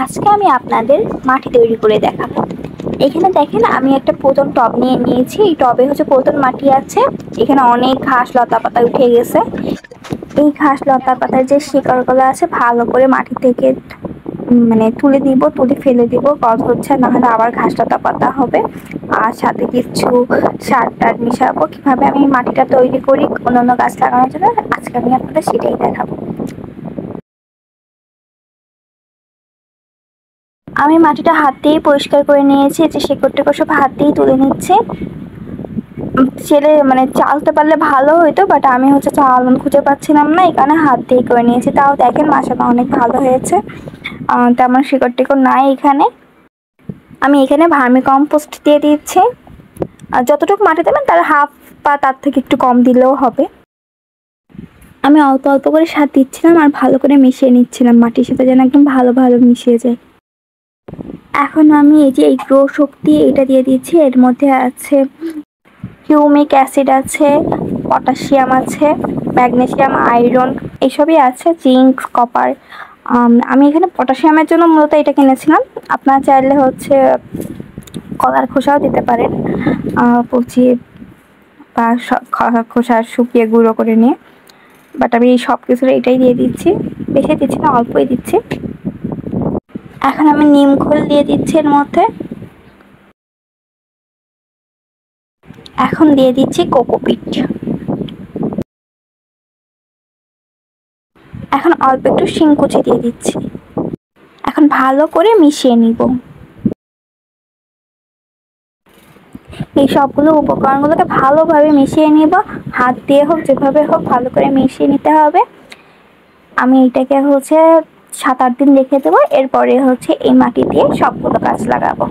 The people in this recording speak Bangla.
আজকে আমি আপনাদের মাটি তৈরি করে দেখাবো। এখানে দেখেন আমি একটা প্রথম টব নিয়ে নিয়েছি। এই টবে হচ্ছে প্রথম মাটি আছে। এখানে অনেক ঘাস লতা পাতা উঠে গেছে। এই ঘাস লতা পাতার যে শিকড়গুলো আছে ভালো করে মাটি থেকে তুলে দিব, তুলে ফেলে দিব। গজ হচ্ছে না হলে আবার ঘাস লতা পাতা হবে। আর সাথে কিছু সার টার মিশাবো। কিভাবে আমি মাটিটা তৈরি করি অন্যান্য গাছ লাগানোর জন্য আজকে আমি আপনাদের সেটাই দেখাবো। আমি মাটিটা হাত দিয়েই পরিষ্কার করে নিয়েছি, যে শেকড় টেকড় সব হাত দিয়েই তুলে নিচ্ছে। চালতে পারলে ভালো হইতো, বাট আমি হচ্ছে চালান খুঁজে পাচ্ছিলাম না, এই কারণে হাত দিয়ে করে নিয়েছি। তাও দেখেন মাশাআল্লাহ অনেক ভালো হয়েছে। তেমন শেকড় টেকড় নাই এখানে। আমি এখানে ভার্মি কম্পোস্ট দিয়ে দিচ্ছি। যতটুকু মাটি দেবেন তার হাফ বা তার থেকে একটু কম দিলেও হবে। আমি অল্প অল্প করে সার দিচ্ছিলাম আর ভালো করে মিশিয়ে নিচ্ছিলাম মাটির সাথে, যেন একদম ভালো মিশিয়ে যায়। এখন আমি এই যে এই গ্রো শক্তি এটা দিয়ে দিচ্ছি। এর মধ্যে আছে হিউমিক অ্যাসিড আছে, পটাশিয়াম আছে, ম্যাগনেসিয়াম, আয়রন এসবই আছে, জিঙ্ক, কপার। আমি এখানে পটাশিয়ামের জন্য মূলত এটা কিনেছিলাম। আপনারা চাইলে হচ্ছে কলার খোসাও দিতে পারেন, পচিয়ে বা খোসা শুকিয়ে গুঁড়ো করে নিয়ে। বাট আমি সব কিছুর এটাই দিয়ে দিচ্ছি, বেশি দিচ্ছি না, অল্পই দিচ্ছি। এখন আমি নিম খোল দিয়ে দিচ্ছি এর মধ্যে। এখন দিয়ে দিচ্ছি কোকোপিট। এখন অল্প একটু শিংকুচি দিয়ে দিচ্ছি। এখন ভালো করে মিশিয়ে নিব। এই সবগুলো উপকরণগুলোকে ভালোভাবে মিশিয়ে নিব। হাত দিয়ে হোক যেভাবে হোক ভালো করে মিশিয়ে নিতে হবে। আমি এটাকে হচ্ছে 7-8 দিন রেখে দেবো। এরপরে হচ্ছে এই মাটি দিয়ে সবগুলো গাছ লাগাবো।